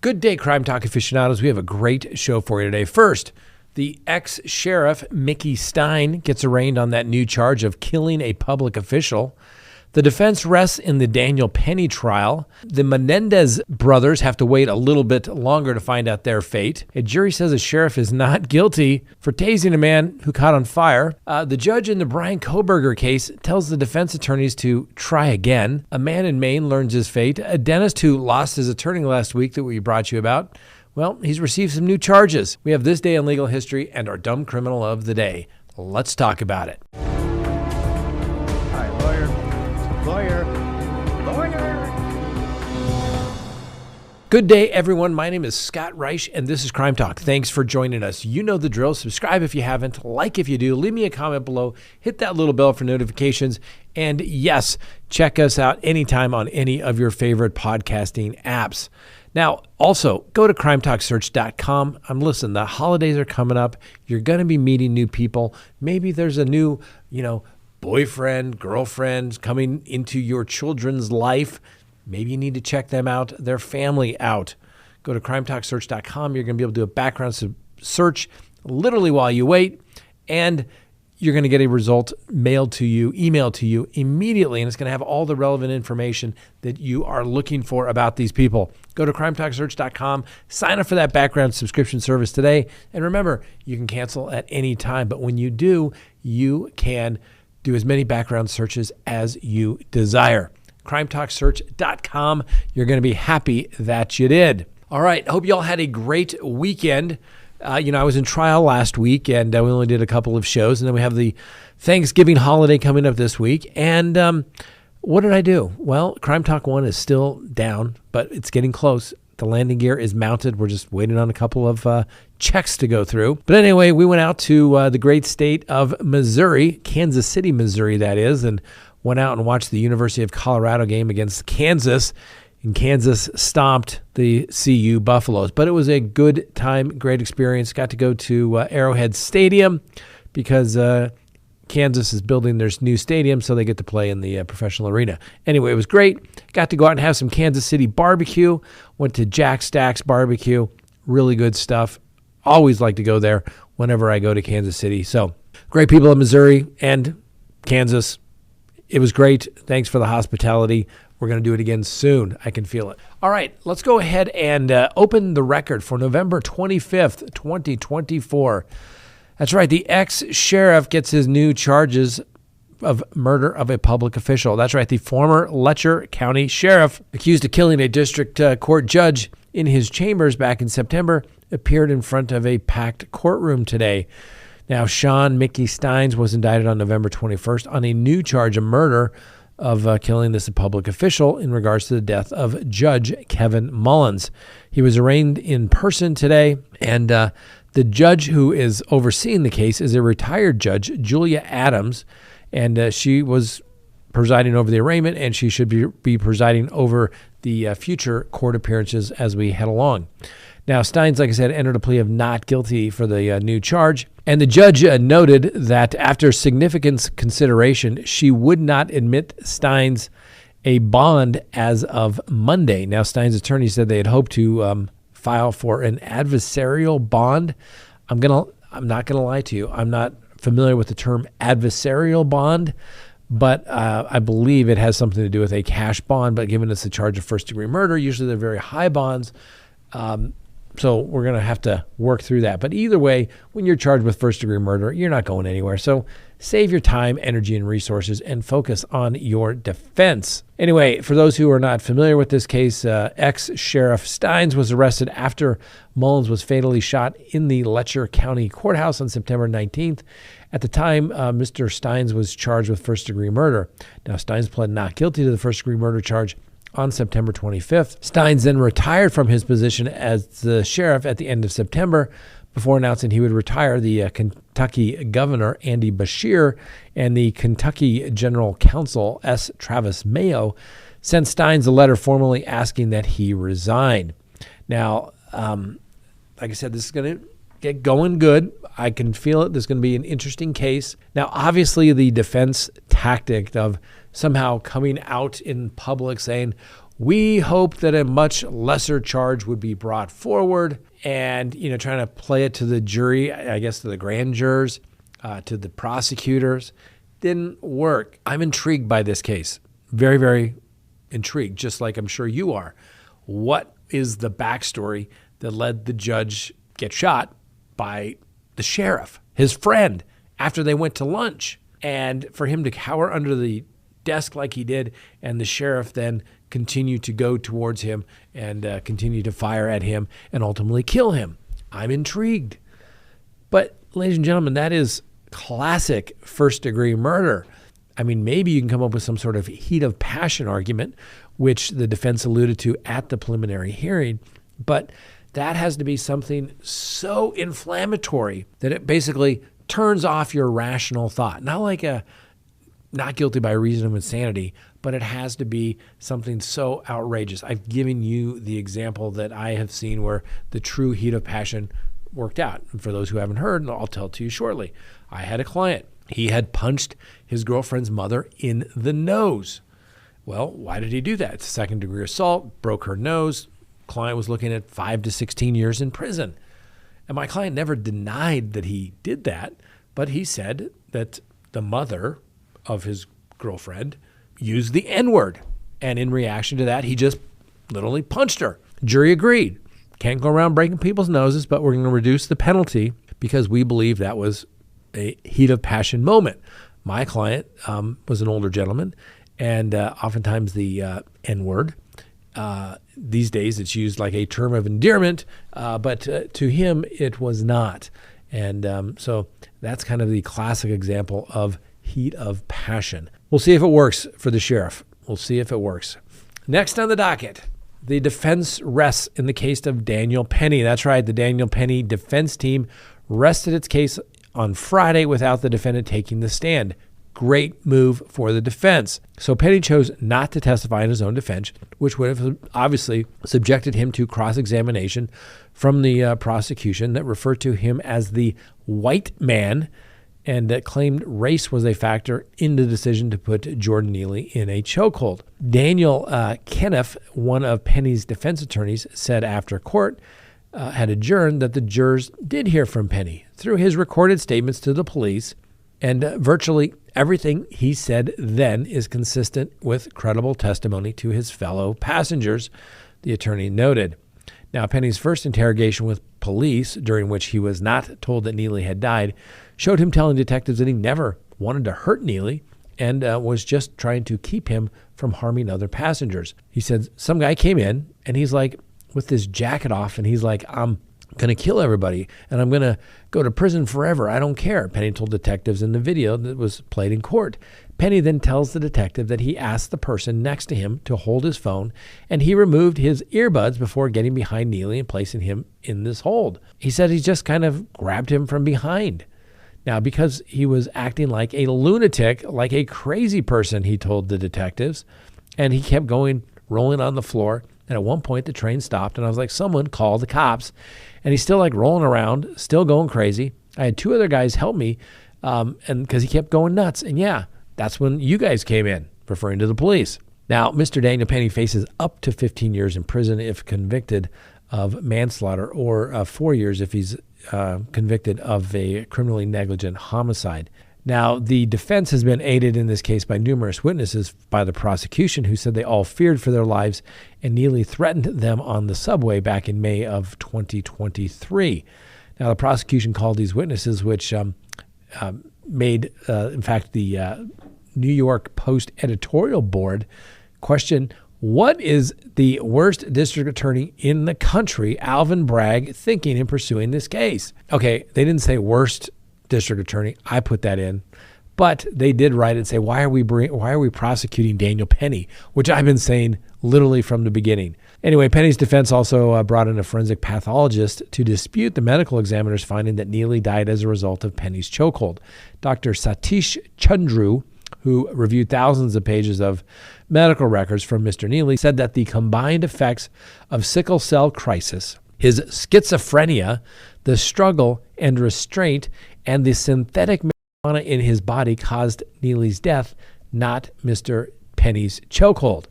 Good day, Crime Talk aficionados. We have a great show for you today. First, the ex-sheriff Mickey Stein gets arraigned on that new charge of killing a public official. The defense rests in the Daniel Penny trial. The Menendez brothers have to wait a little bit longer to find out their fate. A jury says a sheriff is not guilty for tasing a man who caught on fire. The judge in the Bryan Kohberger case tells the defense attorneys to try again. A man in Maine learns his fate. A dentist who lost his attorney last week that we brought you about, well, he's received some new charges. We have This Day in Legal History and our Dumb Criminal of the Day. Let's talk about it. Hi, lawyer. Good day, everyone. My name is Scott Reich, and this is Crime Talk. Thanks for joining us. You know the drill. Subscribe if you haven't. Like if you do. Leave me a comment below. Hit that little bell for notifications. And yes, check us out anytime on any of your favorite podcasting apps. Now, also, go to crimetalksearch.com. Listen, the holidays are coming up. You're going to be meeting new people. Maybe there's a new, boyfriend, girlfriend coming into your children's life. Maybe you need to check them out, their family out. Go to crimetalksearch.com. You're going to be able to do a background search literally while you wait, and you're going to get a result mailed to you, emailed to you immediately, and it's going to have all the relevant information that you are looking for about these people. Go to crimetalksearch.com, sign up for that background subscription service today, and remember, you can cancel at any time, but when you do, you can do as many background searches as you desire. crimetalksearch.com. You're going to be happy that you did. All right. Hope you all had a great weekend. I was in trial last week, and we only did a couple of shows, and then we have the Thanksgiving holiday coming up this week. And what did I do? Well, Crime Talk 1 is still down, but it's getting close. The landing gear is mounted. We're just waiting on a couple of checks to go through. But anyway, we went out to the great state of Missouri, Kansas City, Missouri, that is, and went out and watched the University of Colorado game against Kansas. And Kansas stomped the CU Buffaloes. But it was a good time, great experience. Got to go to Arrowhead Stadium because Kansas is building their new stadium, so they get to play in the professional arena. Anyway, it was great. Got to go out and have some Kansas City barbecue. Went to Jack Stack's Barbecue. Really good stuff. Always like to go there whenever I go to Kansas City. So great people in Missouri and Kansas. It was great. Thanks for the hospitality. We're going to do it again soon. I can feel it. All right, let's go ahead and open the record for November 25th, 2024. That's right. The ex-sheriff gets his new charges of murder of a public official. That's right. The former Letcher County sheriff, accused of killing a district court judge in his chambers back in September, appeared in front of a packed courtroom today. Now, Sean Mickey Steins was indicted on November 21st on a new charge of murder of killing this public official in regards to the death of Judge Kevin Mullins. He was arraigned in person today, and the judge who is overseeing the case is a retired judge, Julia Adams, and she was presiding over the arraignment, and she should be presiding over the future court appearances as we head along. Now, Steins, like I said, entered a plea of not guilty for the new charge. And the judge noted that after significant consideration, she would not admit Steins a bond as of Monday. Now, Steins' attorney said they had hoped to file for an adversarial bond. I'm not gonna lie to you. I'm not familiar with the term adversarial bond, but I believe it has something to do with a cash bond. But given it's a charge of first-degree murder, usually they're very high bonds. So we're going to have to work through that. But either way, when you're charged with first-degree murder, you're not going anywhere. So save your time, energy, and resources and focus on your defense. Anyway, for those who are not familiar with this case, ex-Sheriff Steins was arrested after Mullins was fatally shot in the Letcher County Courthouse on September 19th. At the time, Mr. Steins was charged with first-degree murder. Now, Steins pled not guilty to the first-degree murder charge on September 25th. Steins then retired from his position as the sheriff at the end of September before announcing he would retire. The Kentucky Governor, Andy Beshear, and the Kentucky General Counsel, S. Travis Mayo, sent Steins a letter formally asking that he resign. Now, like I said, this is going to get going good. I can feel it. This is going to be an interesting case. Now, obviously, the defense tactic of somehow coming out in public saying, We hope that a much lesser charge would be brought forward, and, trying to play it to the jury, I guess to the grand jurors, to the prosecutors, didn't work. I'm intrigued by this case. Very, very intrigued, just like I'm sure you are. What is the backstory that led the judge get shot by the sheriff, his friend, after they went to lunch? And for him to cower under the desk like he did, and the sheriff then continue to go towards him and continue to fire at him and ultimately kill him. I'm intrigued. But, ladies and gentlemen, that is classic first-degree murder. I mean, maybe you can come up with some sort of heat of passion argument, which the defense alluded to at the preliminary hearing, but that has to be something so inflammatory that it basically turns off your rational thought. Not like a not guilty by reason of insanity, but it has to be something so outrageous. I've given you the example that I have seen where the true heat of passion worked out. And for those who haven't heard, I'll tell it to you shortly. I had a client. He had punched his girlfriend's mother in the nose. Well, why did he do that? It's a second-degree assault, broke her nose. Client was looking at 5 to 16 years in prison. And my client never denied that he did that, but he said that the mother of his girlfriend used the N-word. And in reaction to that, he just literally punched her. Jury agreed. Can't go around breaking people's noses, but we're going to reduce the penalty because we believe that was a heat of passion moment. My client was an older gentleman, and oftentimes the N-word, these days it's used like a term of endearment, but to him it was not. And so that's kind of the classic example of heat of passion. We'll see if it works for the sheriff. We'll see if it works. Next on the docket, the defense rests in the case of Daniel Penny. That's right, the Daniel Penny defense team rested its case on Friday without the defendant taking the stand. Great move for the defense. So Penny chose not to testify in his own defense, which would have obviously subjected him to cross-examination from the prosecution that referred to him as the white man and that claimed race was a factor in the decision to put Jordan Neely in a chokehold. Daniel Kenneth, one of Penny's defense attorneys, said after court had adjourned that the jurors did hear from Penny through his recorded statements to the police, and virtually everything he said then is consistent with credible testimony to his fellow passengers, the attorney noted. Now, Penny's first interrogation with police, during which he was not told that Neely had died, showed him telling detectives that he never wanted to hurt Neely and was just trying to keep him from harming other passengers. He said some guy came in and he's like with his jacket off and he's like, I'm going to kill everybody and I'm going to go to prison forever. I don't care. Penny told detectives in the video that was played in court. Penny then tells the detective that he asked the person next to him to hold his phone and he removed his earbuds before getting behind Neely and placing him in this hold. He said he just kind of grabbed him from behind. Now, because he was acting like a lunatic, like a crazy person, he told the detectives, and he kept going, rolling on the floor. And at one point, the train stopped, and I was like, someone call the cops. And he's still like rolling around, still going crazy. I had two other guys help me, and because he kept going nuts. And yeah, that's when you guys came in, referring to the police. Now, Mr. Daniel Penny faces up to 15 years in prison if convicted of manslaughter, or 4 years if he's convicted of a criminally negligent homicide. Now, the defense has been aided in this case by numerous witnesses by the prosecution who said they all feared for their lives and nearly threatened them on the subway back in May of 2023. Now, the prosecution called these witnesses, which made, in fact, the New York Post editorial board question, what is the worst district attorney in the country, Alvin Bragg, thinking in pursuing this case? Okay, they didn't say worst district attorney. I put that in. But they did write it and say, why are we prosecuting Daniel Penny? Which I've been saying literally from the beginning. Anyway, Penny's defense also brought in a forensic pathologist to dispute the medical examiner's finding that Neely died as a result of Penny's chokehold. Dr. Satish Chandru, who reviewed thousands of pages of medical records from Mr. Neely, said that the combined effects of sickle cell crisis, his schizophrenia, the struggle and restraint, and the synthetic marijuana in his body caused Neely's death, not Mr. Penny's chokehold.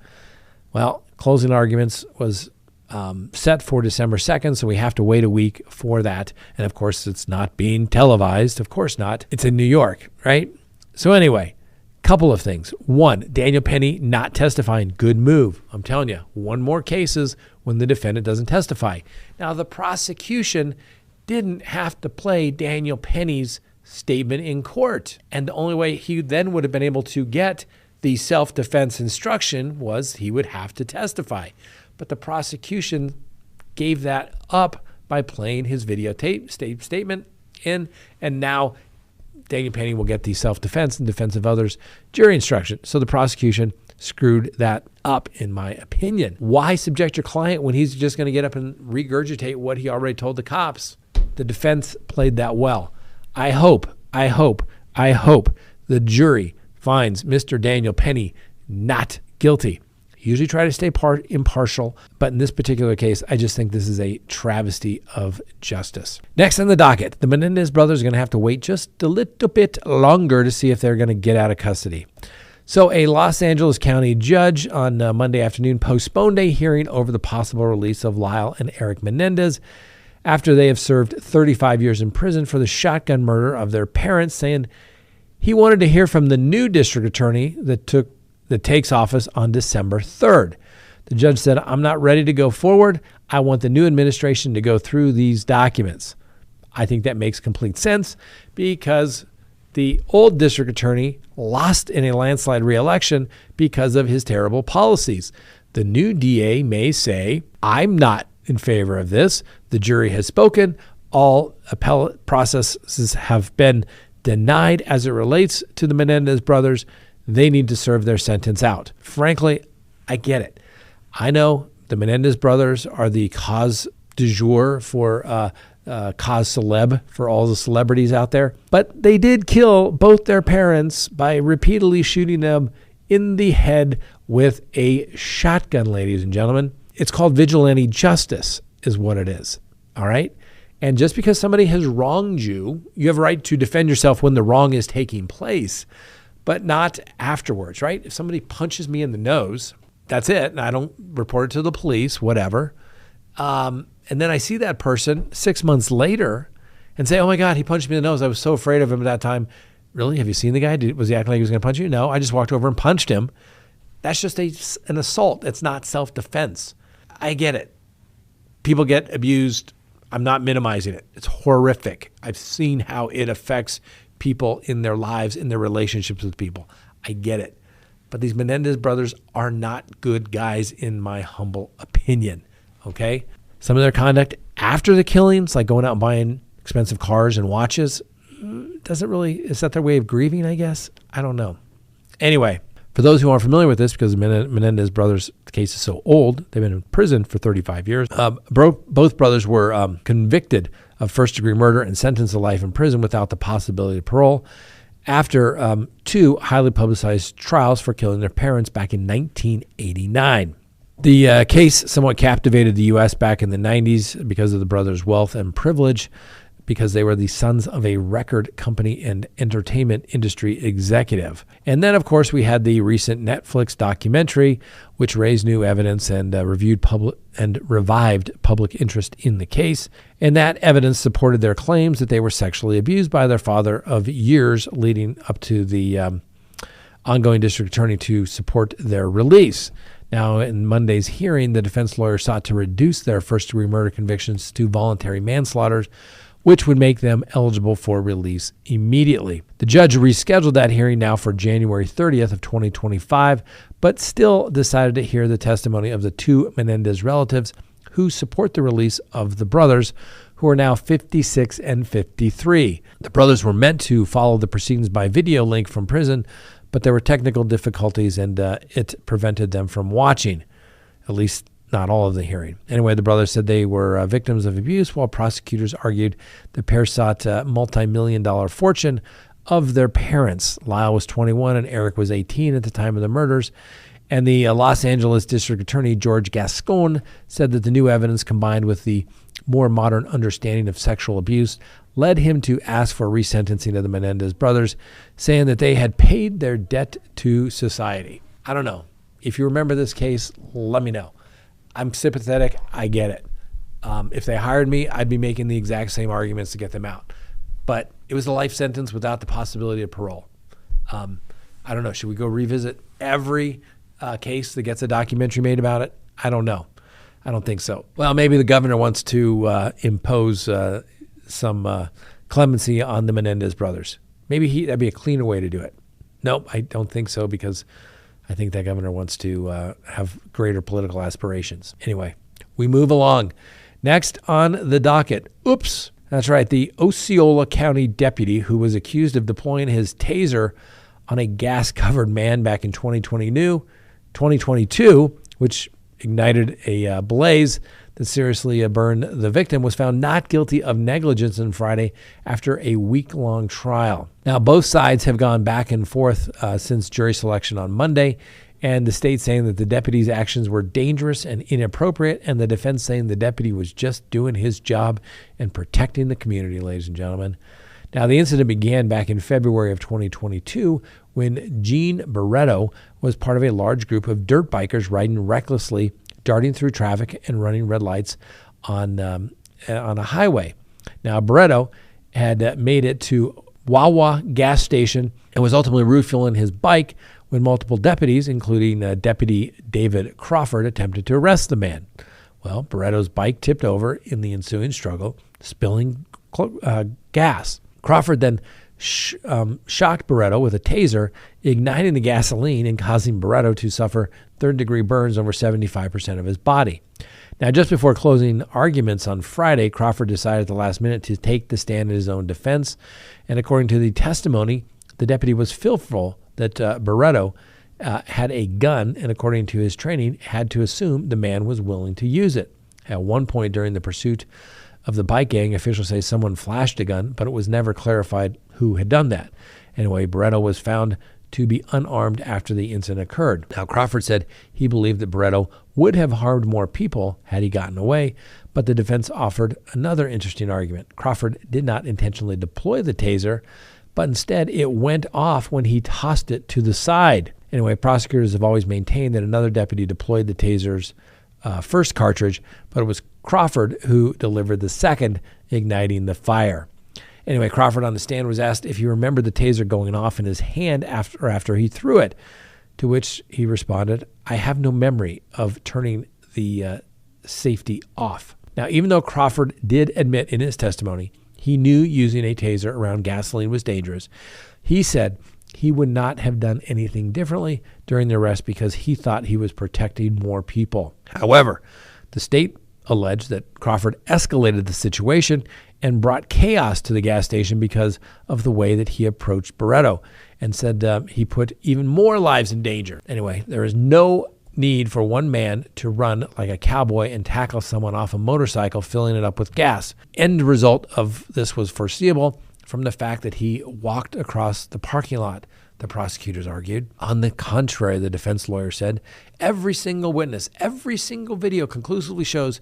Well, Closing arguments was set for December 2nd, so we have to wait a week for that. And of course, it's not being televised. Of course not. It's in New York, right? So anyway, couple of things. One, Daniel Penny not testifying. Good move. I'm telling you, one more cases when the defendant doesn't testify. Now, the prosecution didn't have to play Daniel Penny's statement in court. And the only way he then would have been able to get the self-defense instruction was he would have to testify. But the prosecution gave that up by playing his videotape statement in, and now Daniel Penny will get the self-defense and defense of others jury instruction. So the prosecution screwed that up, in my opinion. Why subject your client when he's just going to get up and regurgitate what he already told the cops? The defense played that well. I hope the jury finds Mr. Daniel Penny not guilty. Usually try to stay impartial, but in this particular case, I just think this is a travesty of justice. Next on the docket, the Menendez brothers are going to have to wait just a little bit longer to see if they're going to get out of custody. So a Los Angeles County judge on Monday afternoon postponed a hearing over the possible release of Lyle and Eric Menendez after they have served 35 years in prison for the shotgun murder of their parents, saying he wanted to hear from the new district attorney that takes office on December 3rd. The judge said, I'm not ready to go forward. I want the new administration to go through these documents. I think that makes complete sense because the old district attorney lost in a landslide re-election because of his terrible policies. The new DA may say, I'm not in favor of this. The jury has spoken. All appellate processes have been denied as it relates to the Menendez brothers. They need to serve their sentence out. Frankly, I get it. I know the Menendez brothers are the cause du jour for cause celeb for all the celebrities out there. But they did kill both their parents by repeatedly shooting them in the head with a shotgun, ladies and gentlemen. It's called vigilante justice is what it is. All right? And just because somebody has wronged you, you have a right to defend yourself when the wrong is taking place, but not afterwards, right? If somebody punches me in the nose, that's it. And I don't report it to the police, whatever. And then I see that person 6 months later and say, oh my God, he punched me in the nose. I was so afraid of him at that time. Really? Have you seen the guy? Was he acting like he was going to punch you? No, I just walked over and punched him. That's just an assault. It's not self-defense. I get it. People get abused. I'm not minimizing it. It's horrific. I've seen how it affects people in their lives, in their relationships with people. I get it. But these Menendez brothers are not good guys in my humble opinion, okay? Some of their conduct after the killings, like going out and buying expensive cars and watches, is that their way of grieving, I guess? I don't know. Anyway, for those who aren't familiar with this, because the Menendez brothers' case is so old, they've been in prison for 35 years. Both brothers were convicted of first-degree murder and sentenced to life in prison without the possibility of parole after two highly publicized trials for killing their parents back in 1989. The case somewhat captivated the U.S. back in the 90s because of the brothers' wealth and privilege, because they were the sons of a record company and entertainment industry executive. And then, of course, we had the recent Netflix documentary, which raised new evidence and revived public interest in the case. And that evidence supported their claims that they were sexually abused by their father of years leading up to the ongoing district attorney to support their release. Now, in Monday's hearing, the defense lawyer sought to reduce their first-degree murder convictions to voluntary manslaughter, which would make them eligible for release immediately. The judge rescheduled that hearing now for January 30th of 2025, but still decided to hear the testimony of the two Menendez relatives who support the release of the brothers, who are now 56 and 53. The brothers were meant to follow the proceedings by video link from prison, but there were technical difficulties and it prevented them from watching, at least not all of the hearing. Anyway, the brothers said they were victims of abuse, while prosecutors argued the pair sought a multi-million-dollar fortune of their parents. Lyle was 21 and Eric was 18 at the time of the murders. And the Los Angeles District Attorney, George Gascon, said that the new evidence combined with the more modern understanding of sexual abuse led him to ask for resentencing of the Menendez brothers, saying that they had paid their debt to society. I don't know. If you remember this case, let me know. I'm sympathetic. I get it. If they hired me, I'd be making the exact same arguments to get them out. But it was a life sentence without the possibility of parole. I don't know. Should we go revisit every case that gets a documentary made about it? I don't know. I don't think so. Well, maybe the governor wants to impose some clemency on the Menendez brothers. Maybe that'd be a cleaner way to do it. Nope, I don't think so, because I think that governor wants to have greater political aspirations. Anyway, we move along. Next on the docket. Oops. That's right. The Osceola County deputy who was accused of deploying his taser on a gas-covered man back in 2022, which ignited a blaze that seriously burned the victim, was found not guilty of negligence on Friday after a week-long trial. Now, both sides have gone back and forth since jury selection on Monday, and the state saying that the deputy's actions were dangerous and inappropriate, and the defense saying the deputy was just doing his job and protecting the community, ladies and gentlemen. Now, the incident began back in February of 2022 when Gene Barretto was part of a large group of dirt bikers riding recklessly, darting through traffic and running red lights on a highway. Now, Barretto had made it to Wawa gas station and was ultimately refueling his bike when multiple deputies, including Deputy David Crawford, attempted to arrest the man. Well, Barretto's bike tipped over in the ensuing struggle, spilling gas. Crawford then shocked Barretto with a taser, igniting the gasoline and causing Barretto to suffer third-degree burns over 75% of his body. Now, just before closing arguments on Friday, Crawford decided at the last minute to take the stand in his own defense. And according to the testimony, the deputy was fearful that Barretto had a gun, and according to his training, had to assume the man was willing to use it. At one point during the pursuit of the bike gang, officials say someone flashed a gun, but it was never clarified who had done that. Anyway, Barretto was found to be unarmed after the incident occurred. Now, Crawford said he believed that Barretto would have harmed more people had he gotten away, but the defense offered another interesting argument. Crawford did not intentionally deploy the taser, but instead it went off when he tossed it to the side. Anyway, prosecutors have always maintained that another deputy deployed the taser's first cartridge, but it was Crawford who delivered the second, igniting the fire. Anyway, Crawford on the stand was asked if he remembered the taser going off in his hand after he threw it, to which he responded, "I have no memory of turning the safety off." Now, even though Crawford did admit in his testimony he knew using a taser around gasoline was dangerous, he said he would not have done anything differently during the arrest because he thought he was protecting more people. However, the state alleged that Crawford escalated the situation and brought chaos to the gas station because of the way that he approached Barretto, and said he put even more lives in danger. Anyway, there is no need for one man to run like a cowboy and tackle someone off a motorcycle, filling it up with gas. End result of this was foreseeable from the fact that he walked across the parking lot, the prosecutors argued. On the contrary, the defense lawyer said, every single witness, every single video conclusively shows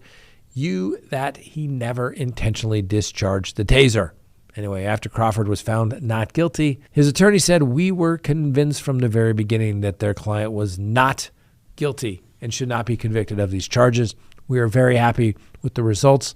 that he never intentionally discharged the taser. Anyway, after Crawford was found not guilty, his attorney said, "We were convinced from the very beginning that their client was not guilty and should not be convicted of these charges. We are very happy with the results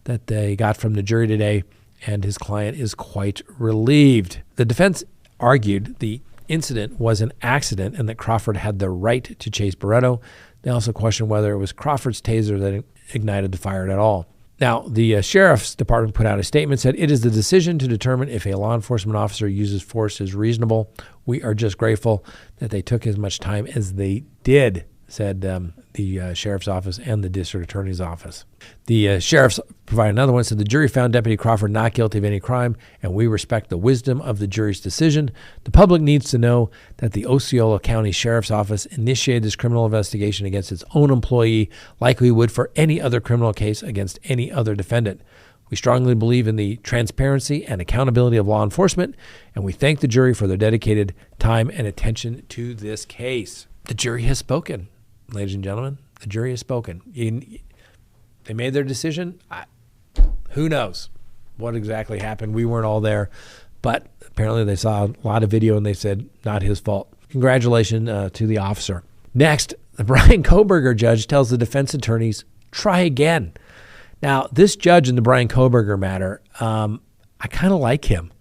that they got from the jury today, and his client is quite relieved." The defense argued the incident was an accident and that Crawford had the right to chase Barretto. They also questioned whether it was Crawford's taser that ignited the fire at all. Now, the sheriff's department put out a statement, said, "It is the decision to determine if a law enforcement officer uses force is reasonable. We are just grateful that they took as much time as they did," said the sheriff's office and the district attorney's office. The sheriff's provided another one, said the jury found Deputy Crawford not guilty of any crime, and we respect the wisdom of the jury's decision. The public needs to know that the Osceola County Sheriff's Office initiated this criminal investigation against its own employee like we would for any other criminal case against any other defendant. We strongly believe in the transparency and accountability of law enforcement, and we thank the jury for their dedicated time and attention to this case. The jury has spoken. Ladies and gentlemen, the jury has spoken. They made their decision. Who knows what exactly happened? We weren't all there, but apparently they saw a lot of video and they said, not his fault. Congratulations to the officer. Next, the Bryan Kohberger judge tells the defense attorneys, try again. Now, this judge in the Bryan Kohberger matter, I kind of like him.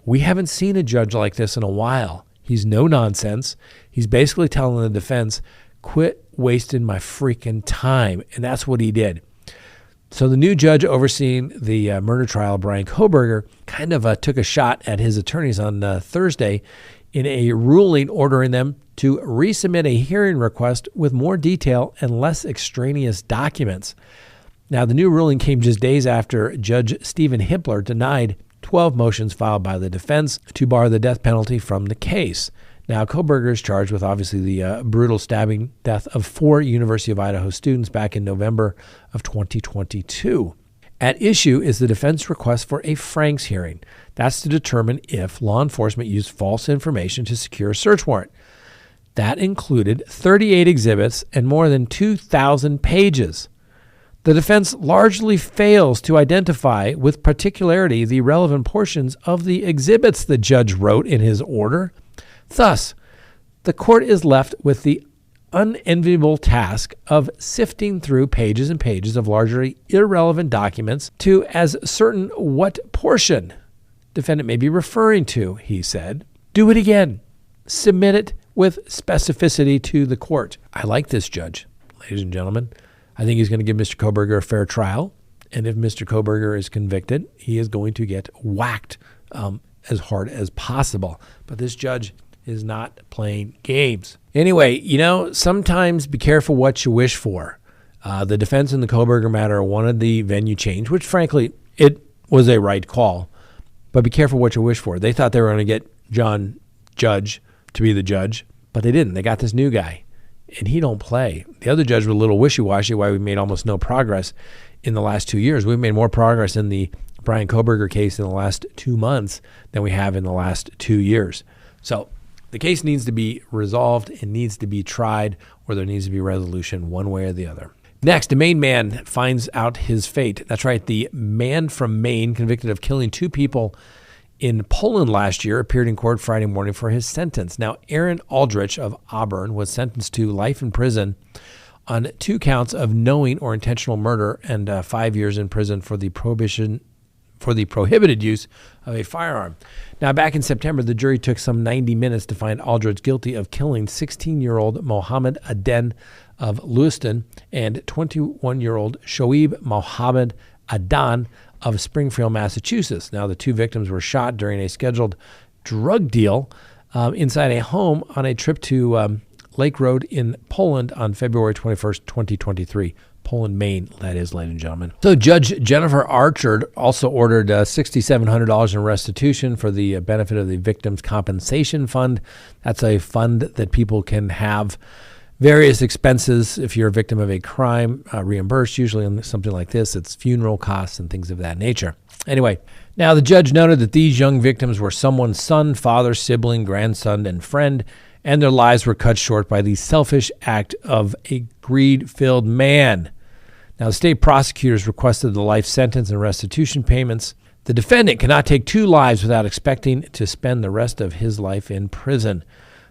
We haven't seen a judge like this in a while. He's no nonsense. He's basically telling the defense, quit wasting my freaking time. And that's what he did. So the new judge overseeing the murder trial, Bryan Kohberger, kind of took a shot at his attorneys on Thursday in a ruling ordering them to resubmit a hearing request with more detail and less extraneous documents. Now, the new ruling came just days after Judge Stephen Hippler denied 12 motions filed by the defense to bar the death penalty from the case. Now, Kohberger is charged with obviously the brutal stabbing death of 4 University of Idaho students back in November of 2022. At issue is the defense request for a Franks hearing. That's to determine if law enforcement used false information to secure a search warrant. That included 38 exhibits and more than 2,000 pages. The defense largely fails to identify with particularity the relevant portions of the exhibits the judge wrote in his order. Thus, the court is left with the unenviable task of sifting through pages and pages of largely irrelevant documents to ascertain what portion defendant may be referring to, he said. Do it again. Submit it with specificity to the court. I like this judge, ladies and gentlemen. I think he's going to give Mr. Kohberger a fair trial. And if Mr. Kohberger is convicted, he is going to get whacked as hard as possible. But this judge is not playing games. Anyway, sometimes be careful what you wish for. The defense in the Kohberger matter wanted the venue change, which frankly, it was a right call. But be careful what you wish for. They thought they were going to get John Judge to be the judge, but they didn't. They got this new guy. And he don't play. The other judge was a little wishy-washy, why we made almost no progress in the last 2 years. We've made more progress in the Bryan Kohberger case in the last 2 months than we have in the last 2 years. So the case needs to be resolved. It needs to be tried, or there needs to be resolution one way or the other. Next, a Maine man finds out his fate. That's right. The man from Maine, convicted of killing 2 people in Poland last year, appeared in court Friday morning for his sentence. Now, Aaron Aldrich of Auburn was sentenced to life in prison on 2 counts of knowing or intentional murder and 5 years in prison for the prohibited use of a firearm. Now, back in September, the jury took some 90 minutes to find Aldrich guilty of killing 16-year-old Mohammed Aden of Lewiston and 21-year-old Shoaib Mohammed Adan of Springfield, Massachusetts. Now, the 2 victims were shot during a scheduled drug deal inside a home on a trip to Lake Road in Poland on February 21st, 2023. Poland, Maine, that is, ladies and gentlemen. So Judge Jennifer Archer also ordered $6,700 in restitution for the benefit of the Victims' Compensation Fund. That's a fund that people can have various expenses if you're a victim of a crime reimbursed. Usually on something like this, it's funeral costs and things of that nature. Anyway, now the judge noted that these young victims were someone's son, father, sibling, grandson, and friend, and their lives were cut short by the selfish act of a greed-filled man. Now, the state prosecutors requested the life sentence and restitution payments. The defendant cannot take 2 lives without expecting to spend the rest of his life in prison.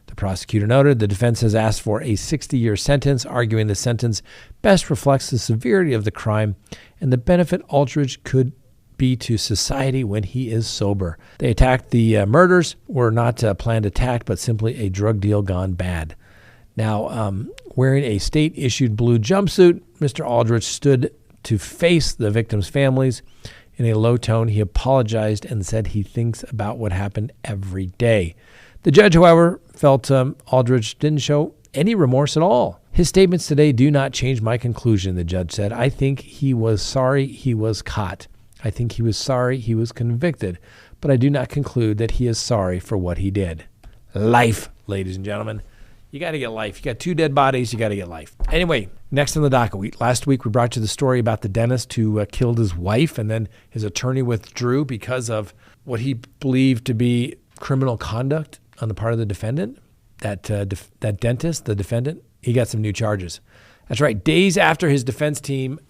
The prosecutor noted the defense has asked for a 60-year sentence, arguing the sentence best reflects the severity of the crime and the benefit Aldrich could be to society when he is sober. They attacked the murders were not a planned attack, but simply a drug deal gone bad. Now, wearing a state-issued blue jumpsuit, Mr. Aldrich stood to face the victims' families. In a low tone, he apologized and said he thinks about what happened every day. The judge, however, felt Aldrich didn't show any remorse at all. His statements today do not change my conclusion, the judge said. I think he was sorry he was caught. I think he was sorry he was convicted, but I do not conclude that he is sorry for what he did. Life, ladies and gentlemen. You got to get life. You got 2 dead bodies, you got to get life. Anyway, next on the docket, last week we brought you the story about the dentist who killed his wife, and then his attorney withdrew because of what he believed to be criminal conduct on the part of the defendant. That dentist, the defendant, he got some new charges. That's right. Days after his defense team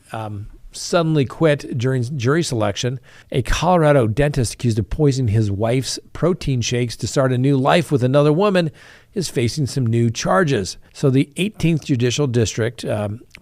suddenly quit during jury selection, a Colorado dentist accused of poisoning his wife's protein shakes to start a new life with another woman is facing some new charges. So the 18th Judicial District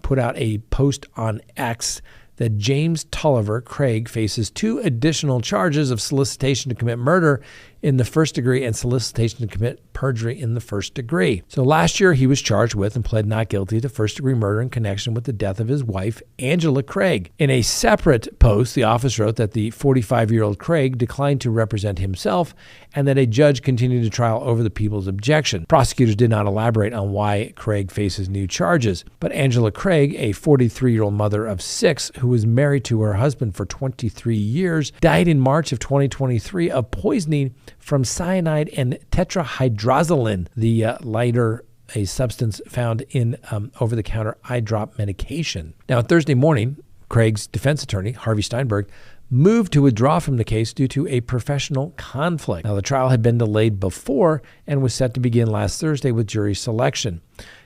put out a post on X that James Tulliver Craig faces 2 additional charges of solicitation to commit murder in the first degree and solicitation to commit perjury in the first degree. So last year he was charged with and pled not guilty to first degree murder in connection with the death of his wife, Angela Craig. In a separate post, the office wrote that the 45-year-old Craig declined to represent himself and that a judge continued the trial over the people's objection. Prosecutors did not elaborate on why Craig faces new charges, but Angela Craig, a 43-year-old mother of 6 who was married to her husband for 23 years, died in March of 2023 of poisoning from cyanide and tetrahydrozoline, the lighter, a substance found in over-the-counter eye drop medication. Now, Thursday morning, Craig's defense attorney, Harvey Steinberg, moved to withdraw from the case due to a professional conflict. Now, the trial had been delayed before and was set to begin last Thursday with jury selection.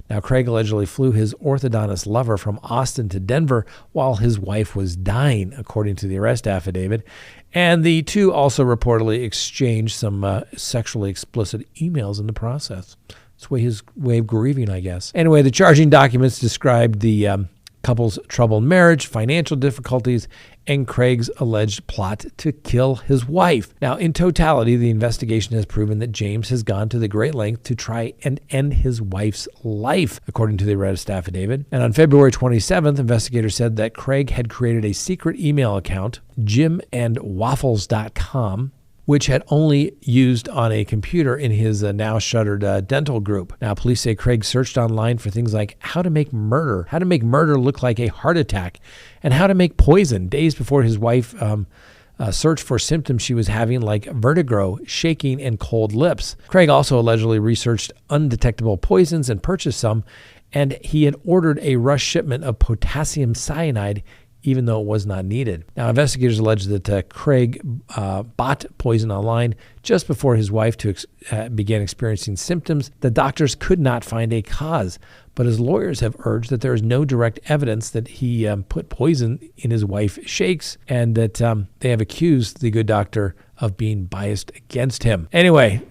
Now, Craig allegedly flew his orthodontist lover from Austin to Denver while his wife was dying, according to the arrest affidavit. And the two also reportedly exchanged some sexually explicit emails in the process. It's his way of grieving, I guess. Anyway, the charging documents described the couple's troubled marriage, financial difficulties, and Craig's alleged plot to kill his wife. Now, in totality, the investigation has proven that James has gone to the great length to try and end his wife's life, according to the arrest affidavit. And on February 27th, investigators said that Craig had created a secret email account, jimandwaffles.com, which had only used on a computer in his now shuttered dental group. Now, police say Craig searched online for things like how to make murder look like a heart attack, and how to make poison days before his wife searched for symptoms she was having like vertigo, shaking, and cold lips. Craig also allegedly researched undetectable poisons and purchased some, and he had ordered a rush shipment of potassium cyanide even though it was not needed. Now, investigators allege that Craig bought poison online just before his wife began experiencing symptoms. The doctors could not find a cause, but his lawyers have urged that there is no direct evidence that he put poison in his wife's shakes, and that they have accused the good doctor of being biased against him. Anyway,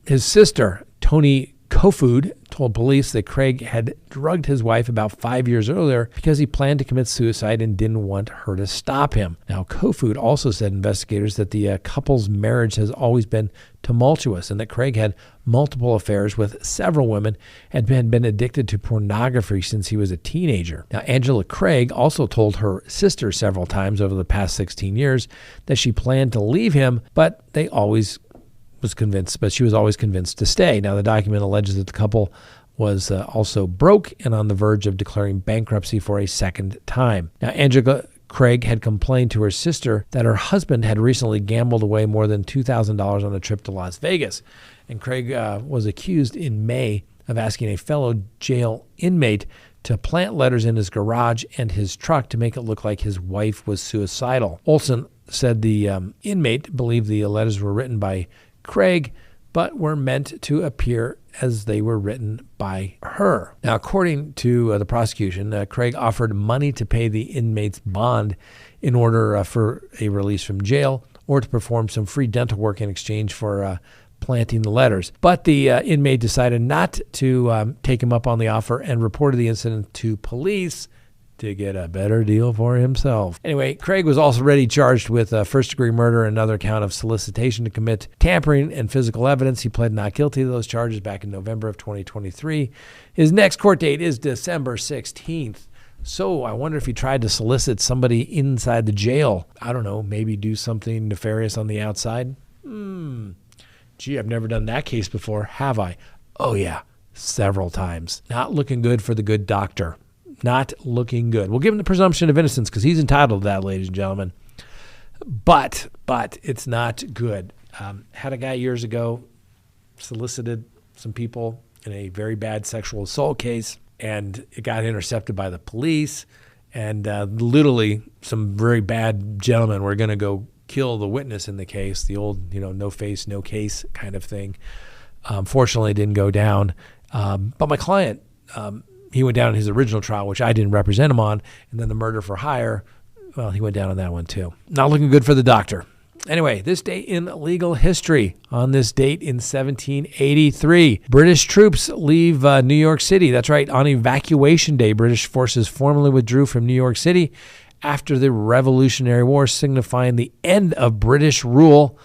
his sister, Tony Kofood, told police that Craig had drugged his wife about 5 years earlier because he planned to commit suicide and didn't want her to stop him. Now, Kofood also said to investigators that the couple's marriage has always been tumultuous and that Craig had multiple affairs with several women and had been addicted to pornography since he was a teenager. Now, Angela Craig also told her sister several times over the past 16 years that she planned to leave him, but she was always convinced to stay. Now, the document alleges that the couple was also broke and on the verge of declaring bankruptcy for a second time. Now, Angela Craig had complained to her sister that her husband had recently gambled away more than $2,000 on a trip to Las Vegas. And Craig was accused in May of asking a fellow jail inmate to plant letters in his garage and his truck to make it look like his wife was suicidal. Olson said the inmate believed the letters were written by Craig, but were meant to appear as they were written by her. Now, according to the prosecution, Craig offered money to pay the inmate's bond in order for a release from jail or to perform some free dental work in exchange for planting the letters. But the inmate decided not to take him up on the offer and reported the incident to police to get a better deal for himself. Anyway, Craig was also already charged with first-degree murder and another count of solicitation to commit tampering and physical evidence. He pled not guilty to those charges back in November of 2023. His next court date is December 16th. So I wonder if he tried to solicit somebody inside the jail. I don't know, maybe do something nefarious on the outside? Gee, I've never done that case before, have I? Oh, yeah, several times. Not looking good for the good doctor. Not looking good. We'll give him the presumption of innocence because he's entitled to that, ladies and gentlemen. But it's not good. Had a guy years ago solicited some people in a very bad sexual assault case, and it got intercepted by the police. And literally, some very bad gentlemen were going to go kill the witness in the case, the old, no face, no case kind of thing. Fortunately, it didn't go down. But my client, he went down in his original trial, which I didn't represent him on, and then the murder for hire, well, he went down on that one too. Not looking good for the doctor. Anyway, this day in legal history. On this date in 1783, British troops leave New York City. That's right, on Evacuation Day, British forces formally withdrew from New York City after the Revolutionary War, signifying the end of British rule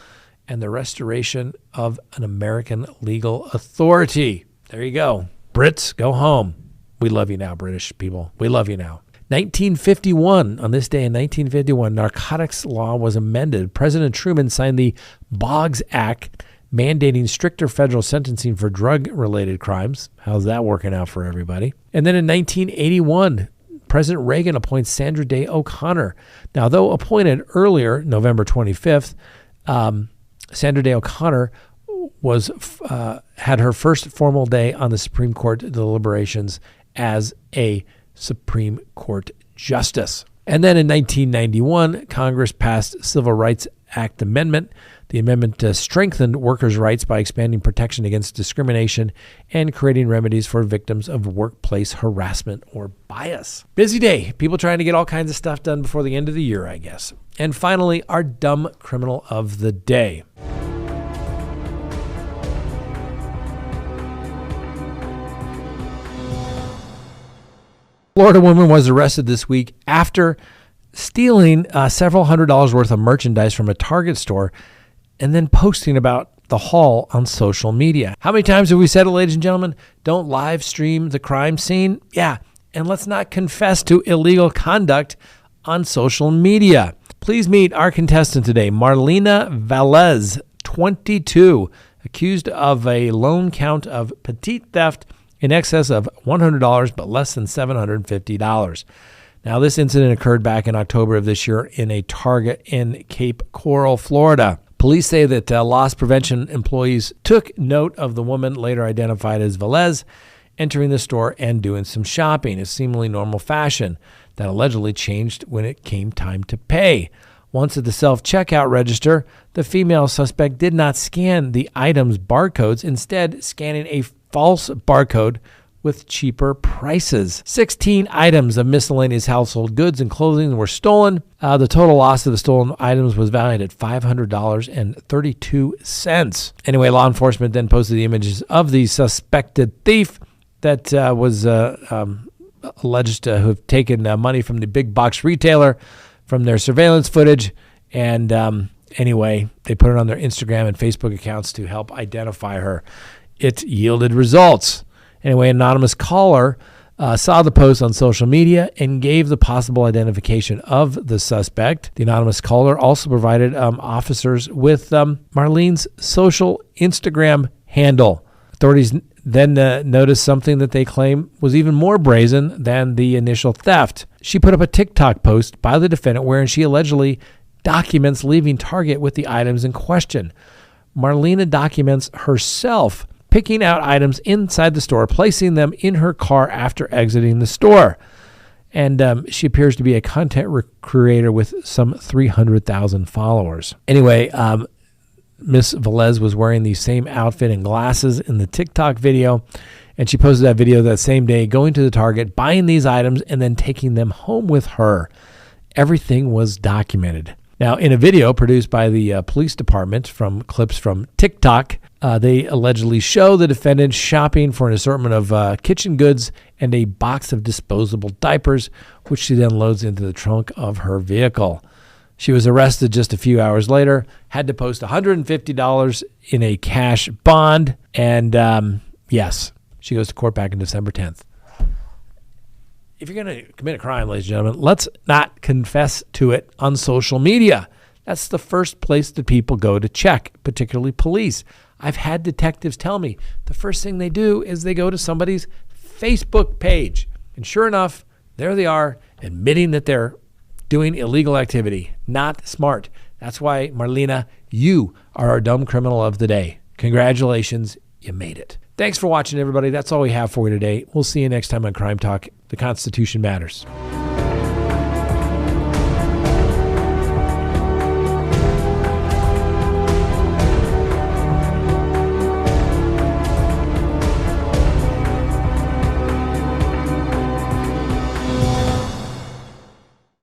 and the restoration of an American legal authority. There you go. Brits, go home. We love you now, British people. We love you now. 1951, on this day in 1951, narcotics law was amended. President Truman signed the Boggs Act, mandating stricter federal sentencing for drug-related crimes. How's that working out for everybody? And then in 1981, President Reagan appoints Sandra Day O'Connor. Now, though appointed earlier, November 25th, Sandra Day O'Connor had her first formal day on the Supreme Court deliberations as a Supreme Court justice. And then in 1991, Congress passed Civil Rights Act Amendment. The amendment strengthened workers' rights by expanding protection against discrimination and creating remedies for victims of workplace harassment or bias. Busy day. People trying to get all kinds of stuff done before the end of the year, I guess. And finally, our dumb criminal of the day. Florida woman was arrested this week after stealing several $100s worth of merchandise from a Target store and then posting about the haul on social media. How many times have we said it, ladies and gentlemen? Don't live stream the crime scene. Yeah, and let's not confess to illegal conduct on social media. Please meet our contestant today, Marlena Velez, 22, accused of a lone count of petite theft in excess of $100, but less than $750. Now, this incident occurred back in October of this year in a Target in Cape Coral, Florida. Police say that loss prevention employees took note of the woman, later identified as Velez, entering the store and doing some shopping in seemingly normal fashion. That allegedly changed when it came time to pay. Once at the self-checkout register, the female suspect did not scan the items' barcodes, instead scanning a false barcode with cheaper prices. 16 items of miscellaneous household goods and clothing were stolen. The total loss of the stolen items was valued at $500.32. Anyway, law enforcement then posted the images of the suspected thief that was alleged to have taken money from the big box retailer from their surveillance footage. And anyway, they put it on their Instagram and Facebook accounts to help identify her. It yielded results. Anyway, an anonymous caller saw the post on social media and gave the possible identification of the suspect. The anonymous caller also provided officers with Marlene's social Instagram handle. Authorities then noticed something that they claim was even more brazen than the initial theft. She put up a TikTok post by the defendant wherein she allegedly documents leaving Target with the items in question. Marlena documents herself picking out items inside the store, placing them in her car after exiting the store. And she appears to be a content creator with some 300,000 followers. Anyway, Miss Velez was wearing the same outfit and glasses in the TikTok video, and she posted that video that same day, going to the Target, buying these items, and then taking them home with her. Everything was documented. Now, in a video produced by the police department from clips from TikTok, they allegedly show the defendant shopping for an assortment of kitchen goods and a box of disposable diapers, which she then loads into the trunk of her vehicle. She was arrested just a few hours later, had to post $150 in a cash bond, and yes, she goes to court back on December 10th. If you're going to commit a crime, ladies and gentlemen, let's not confess to it on social media. That's the first place that people go to check, particularly police. I've had detectives tell me the first thing they do is they go to somebody's Facebook page. And sure enough, there they are admitting that they're doing illegal activity. Not smart. That's why, Marlena, you are our dumb criminal of the day. Congratulations, you made it. Thanks for watching, everybody. That's all we have for you today. We'll see you next time on Crime Talk. The Constitution matters.